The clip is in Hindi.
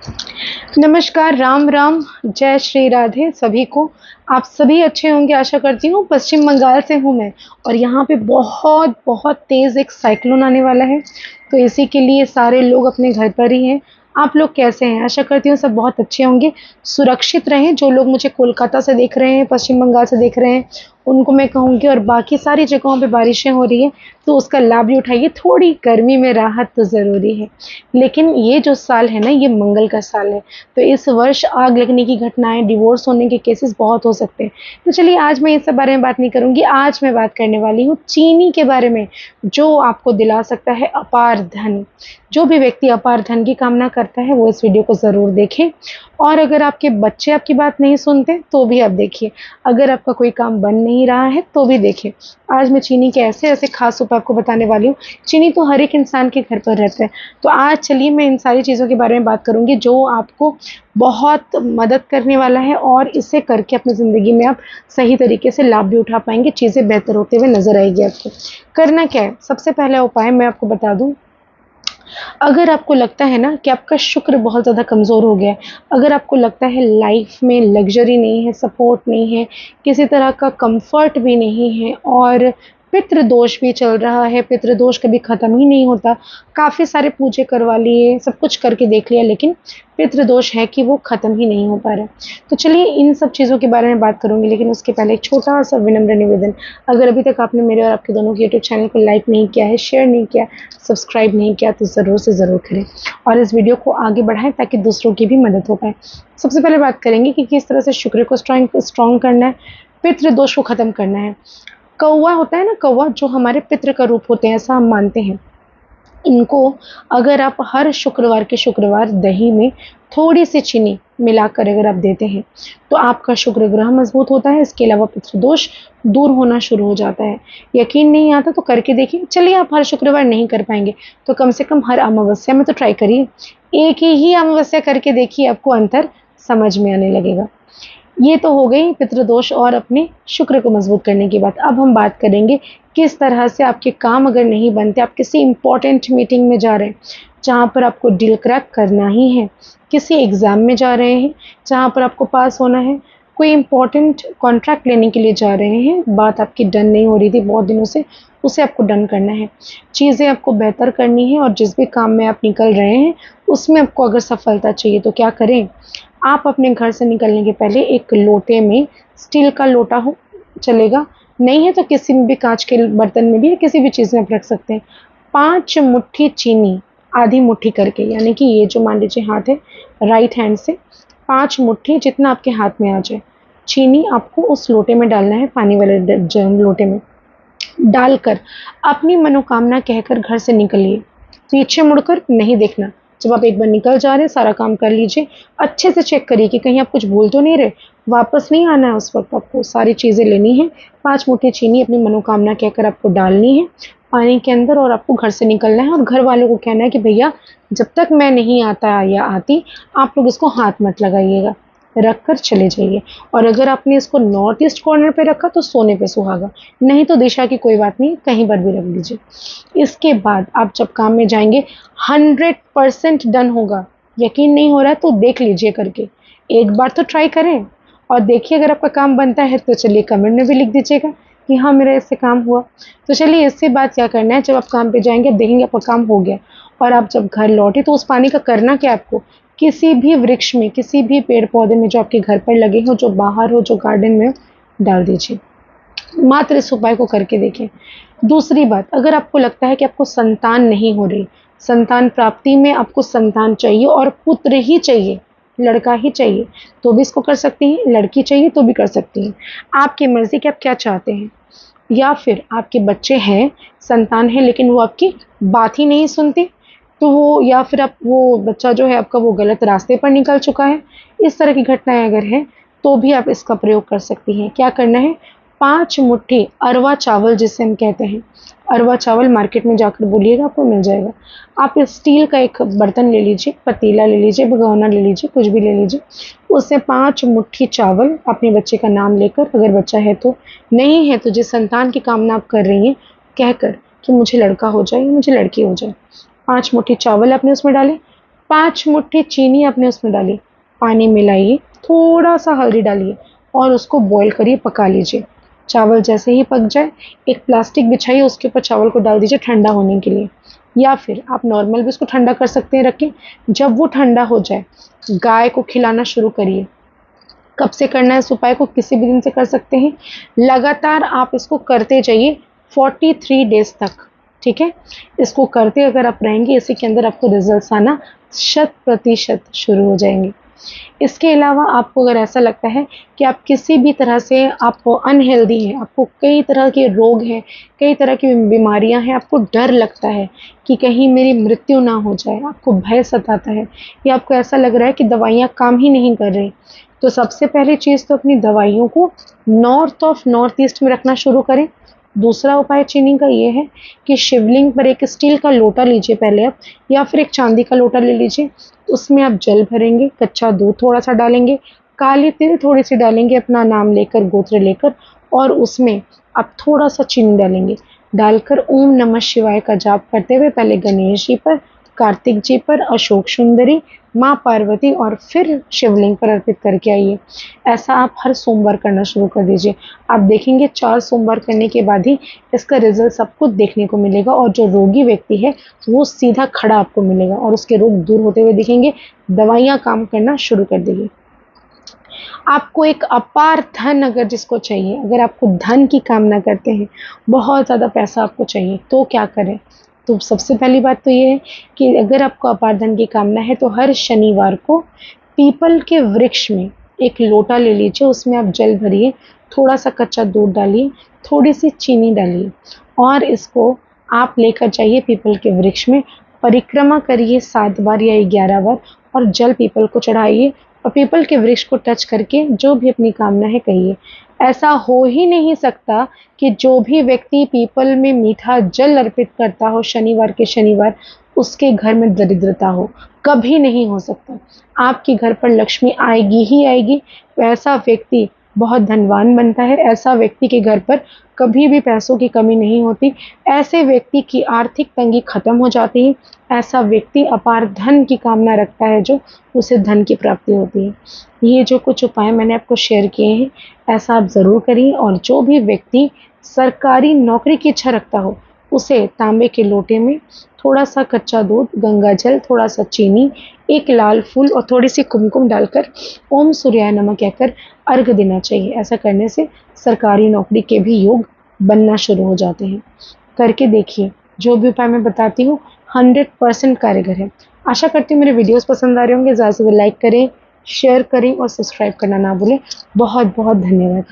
नमस्कार, राम राम, जय श्री राधे सभी को। आप सभी अच्छे होंगे आशा करती हूँ। पश्चिम बंगाल से हूँ मैं और यहाँ पे बहुत बहुत तेज़ एक साइक्लोन आने वाला है, तो इसी के लिए सारे लोग अपने घर पर ही हैं। आप लोग कैसे हैं? आशा करती हूँ सब बहुत अच्छे होंगे, सुरक्षित रहें। जो लोग मुझे कोलकाता से देख रहे हैं, पश्चिम बंगाल से देख रहे हैं, उनको मैं कहूँगी और बाकी सारी जगहों पे बारिशें हो रही हैं, तो उसका लाभ भी उठाइए। थोड़ी गर्मी में राहत तो ज़रूरी है, लेकिन ये जो साल है ना, ये मंगल का साल है। तो इस वर्ष आग लगने की घटनाएं, डिवोर्स होने के केसेस बहुत हो सकते हैं। तो चलिए आज मैं इस सब बारे में बात नहीं करूँगी। आज मैं बात करने वाली हूँ चीनी के बारे में, जो आपको दिला सकता है अपार धन। जो भी व्यक्ति अपार धन की कामना करता है वो इस वीडियो को ज़रूर देखें। और अगर आपके बच्चे आपकी बात नहीं सुनते तो भी आप देखिए। अगर आपका कोई काम बन नहीं रहा है तो भी देखिए। आज मैं चीनी के ऐसे ऐसे खास उपाय आपको बताने वाली हूँ। चीनी तो हर एक इंसान के घर पर रहता है। तो आज चलिए मैं इन सारी चीज़ों के बारे में बात करूँगी जो आपको बहुत मदद करने वाला है और इसे करके अपनी ज़िंदगी में आप सही तरीके से लाभ भी उठा पाएँगे, चीज़ें बेहतर होते हुए नज़र आएगी आपको। करना क्या है? सबसे पहला उपाय मैं आपको बता दूँ। अगर आपको लगता है ना कि आपका शुक्र बहुत ज़्यादा कमज़ोर हो गया है, अगर आपको लगता है लाइफ में लग्ज़री नहीं है, सपोर्ट नहीं है, किसी तरह का कम्फ़र्ट भी नहीं है और पितृ दोष भी चल रहा है, पितृ दोष कभी ख़त्म ही नहीं होता। काफ़ी सारे पूजे करवा लिए, सब कुछ करके देख लिया, लेकिन पितृ दोष है कि वो ख़त्म ही नहीं हो पा रहा है। तो चलिए इन सब चीज़ों के बारे में बात करूँगी, लेकिन उसके पहले एक छोटा-सा विनम्र निवेदन। अगर अभी तक आपने मेरे और आपके दोनों के यूट्यूब चैनल को लाइक नहीं किया है, शेयर नहीं किया, सब्सक्राइब नहीं किया, तो ज़रूर से ज़रूर करें और इस वीडियो को आगे बढ़ाएँ ताकि दूसरों की भी मदद हो पाए। सबसे पहले बात करेंगे कि किस तरह से शुक्र को स्ट्रॉन्ग करना है, पितृ दोष को ख़त्म करना है। कौवा होता है ना, कौवा जो हमारे पितृ का रूप होते हैं, ऐसा हम मानते हैं। इनको अगर आप हर शुक्रवार के शुक्रवार दही में थोड़ी-सी चीनी मिलाकर अगर आप देते हैं, तो आपका शुक्र ग्रह मज़बूत होता है। इसके अलावा पितृदोष दूर होना शुरू हो जाता है। यकीन नहीं आता तो करके देखिए। चलिए आप हर शुक्रवार नहीं कर पाएँगे, तो कम से कम हर अमावस्या में तो ट्राई करिए। एक ही अमावस्या करके देखिए, आपको अंतर समझ में आने लगेगा। ये तो हो गई पितृदोष और अपने शुक्र को मजबूत करने की बात। अब हम बात करेंगे किस तरह से आपके काम अगर नहीं बनते, आप किसी इम्पोर्टेंट मीटिंग में जा रहे हैं, जहाँ पर आपको डील क्रैक करना ही है, किसी एग्ज़ाम में जा रहे हैं, जहाँ पर आपको पास होना है, कोई इम्पोर्टेंट कॉन्ट्रैक्ट लेने के लिए जा रहे हैं, बात आपकी डन नहीं हो रही थी बहुत दिनों से, उसे आपको डन करना है। चीज़ें आपको बेहतर करनी है और जिस भी काम में आप निकल रहे हैं, उसमें आपको अगर सफलता चाहिए तो क्या करें? आप अपने घर से निकलने के पहले एक लोटे में, स्टील का लोटा हो चलेगा, नहीं है तो किसी में भी, काँच के बर्तन में भी या किसी भी चीज़ में आप रख सकते हैं। 5 मुट्ठी चीनी, आधी मुट्ठी करके, यानी कि ये जो मान लीजिए हाथ है, राइट हैंड से 5 मुट्ठी जितना आपके हाथ में आ जाए, चीनी आपको उस लोटे में डालना है, पानी वाले लोटे में। डालकर अपनी मनोकामना कहकर घर से निकलिए। पीछे मुड़कर नहीं देखना। जब आप एक बार निकल जा रहे हैं, सारा काम कर लीजिए। अच्छे से चेक करिए कि कहीं आप कुछ भूल तो नहीं रहे। वापस नहीं आना है उस वक़्त, आपको सारी चीज़ें लेनी है। 5 मुट्ठी चीनी अपनी मनोकामना कहकर आपको डालनी है पानी के अंदर और आपको घर से निकलना है और घर वालों को कहना है कि भैया जब तक मैं नहीं आता या आती, आप लोग इसको हाथ मत लगाइएगा। रख कर चले जाइए। और अगर आपने इसको नॉर्थ ईस्ट कॉर्नर पे रखा तो सोने पे सुहागा, नहीं तो दिशा की कोई बात नहीं, कहीं पर भी रख दीजिए। इसके बाद आप जब काम में जाएंगे 100% डन होगा। यकीन नहीं हो रहा है तो देख लीजिए करके, एक बार तो ट्राई करें और देखिए अगर आपका काम बनता है तो चलिए कमेंट में भी लिख दीजिएगा कि हाँ मेरा इससे काम हुआ। तो चलिए इससे बाद क्या करना है, जब आप काम पे जाएंगे देखेंगे आपका काम हो गया और आप जब घर लौटे तो उस पानी का करना क्या, आपको किसी भी वृक्ष में, किसी भी पेड़ पौधे में जो आपके घर पर लगे हो, जो बाहर हो, जो गार्डन में हो, डाल दीजिए। मात्र इस उपाय को करके देखें। दूसरी बात, अगर आपको लगता है कि आपको संतान नहीं हो रही, संतान प्राप्ति में आपको संतान चाहिए और पुत्र ही चाहिए, लड़का ही चाहिए, तो भी इसको कर सकती हैं। लड़की चाहिए तो भी कर सकती हैं। आपकी मर्ज़ी कि आप क्या चाहते हैं। या फिर आपके बच्चे हैं, संतान है, लेकिन वो आपकी बात ही नहीं सुनते, तो वो, या फिर आप, वो बच्चा जो है आपका वो गलत रास्ते पर निकल चुका है, इस तरह की घटनाएँ अगर हैं, तो भी आप इसका प्रयोग कर सकती हैं। क्या करना है, 5 मुट्ठी अरवा चावल जिसे हम कहते हैं, अरवा चावल मार्केट में जाकर बोलिएगा आपको मिल जाएगा। आप स्टील का एक बर्तन ले लीजिए, पतीला ले लीजिए, भगोना ले लीजिए, कुछ भी ले लीजिए। उससे 5 मुट्ठी चावल अपने बच्चे का नाम लेकर, अगर बच्चा है तो, नहीं है तो जिस संतान की कामना आप कर रही हैं, कहकर कि मुझे लड़का हो जाए, मुझे लड़की हो जाए, 5 मुट्ठी चावल आपने उसमें डाले, 5 मुट्ठी चीनी आपने उसमें डाली, पानी मिलाइए, थोड़ा सा हल्दी डालिए और उसको बॉईल करिए, पका लीजिए। चावल जैसे ही पक जाए, एक प्लास्टिक बिछाइए, उसके ऊपर चावल को डाल दीजिए ठंडा होने के लिए, या फिर आप नॉर्मल भी उसको ठंडा कर सकते हैं रख के। जब वो ठंडा हो जाए, गाय को खिलाना शुरू करिए। कब से करना है इस उपाय को? किसी भी दिन से कर सकते हैं। लगातार आप इसको करते जाइए 43 डेज तक, ठीक है? इसको करते अगर आप रहेंगे, इसी के अंदर आपको रिजल्ट्स आना 100% शुरू हो जाएंगे। इसके अलावा आपको अगर ऐसा लगता है कि आप किसी भी तरह से आप अनहेल्दी हैं, आपको कई तरह के रोग हैं, कई तरह की बीमारियां हैं, आपको डर लगता है कि कहीं मेरी मृत्यु ना हो जाए, आपको भय सताता है, या आपको ऐसा लग रहा है कि दवाइयाँ काम ही नहीं कर रही, तो सबसे पहली चीज़ तो अपनी दवाइयों को नॉर्थ ईस्ट में रखना शुरू करें। दूसरा उपाय चीनी का ये है कि शिवलिंग पर एक स्टील का लोटा लीजिए पहले आप, या फिर एक चांदी का लोटा ले लीजिए। उसमें आप जल भरेंगे, कच्चा दूध थोड़ा सा डालेंगे, काली तिल थोड़ी सी डालेंगे अपना नाम लेकर, गोत्र लेकर, और उसमें आप थोड़ा सा चीनी डालेंगे। डालकर ओम नमः शिवाय का जाप करते हुए पहले गणेश जी पर, कार्तिक जी पर, अशोक सुंदरी, माँ पार्वती और फिर शिवलिंग पर अर्पित करके आइए। ऐसा आप हर सोमवार करना शुरू कर दीजिए। आप देखेंगे 4 सोमवार करने के बाद ही इसका रिजल्ट सबको देखने को मिलेगा, और जो रोगी व्यक्ति है वो सीधा खड़ा आपको मिलेगा और उसके रोग दूर होते हुए दिखेंगे, दवाइयाँ काम करना शुरू कर देगी। आपको एक अपार धन अगर जिसको चाहिए, अगर आपको धन की कामना करते हैं, बहुत ज़्यादा पैसा आपको चाहिए, तो क्या करें? तो सबसे पहली बात तो ये है कि अगर आपको अपार धन की कामना है, तो हर शनिवार को पीपल के वृक्ष में एक लोटा ले लीजिए, उसमें आप जल भरिए, थोड़ा सा कच्चा दूध डालिए, थोड़ी सी चीनी डालिए, और इसको आप लेकर जाइए पीपल के वृक्ष में, परिक्रमा करिए 7 बार या 11 बार, और जल पीपल को चढ़ाइए, और पीपल के वृक्ष को टच करके जो भी अपनी कामना है कहिए। ऐसा हो ही नहीं सकता कि जो भी व्यक्ति पीपल में मीठा जल अर्पित करता हो शनिवार के शनिवार, उसके घर में दरिद्रता हो, कभी नहीं हो सकता। आपके घर पर लक्ष्मी आएगी ही आएगी, ऐसा व्यक्ति बहुत धनवान बनता है, ऐसा व्यक्ति के घर पर कभी भी पैसों की कमी नहीं होती, ऐसे व्यक्ति की आर्थिक तंगी खत्म हो जाती है, ऐसा व्यक्ति अपार धन की कामना रखता है, जो उसे धन की प्राप्ति होती है। ये जो कुछ उपाय मैंने आपको शेयर किए हैं, ऐसा आप ज़रूर करिए, और जो भी व्यक्ति सरकारी नौकरी की इच्छा रखता हो, उसे तांबे के लोटे में थोड़ा सा कच्चा दूध, गंगा जल, थोड़ा सा चीनी, एक लाल फूल और थोड़ी सी कुमकुम डालकर ओम सूर्याय नमः कहकर अर्घ देना चाहिए। ऐसा करने से सरकारी नौकरी के भी योग बनना शुरू हो जाते हैं। करके देखिए, जो भी उपाय मैं बताती हूँ 100% कारगर है। आशा करती हूँ मेरे वीडियोस पसंद आ रहे होंगे। ज़्यादा से ज़्यादा लाइक करें, शेयर करें और सब्सक्राइब करना ना भूलें। बहुत बहुत धन्यवाद।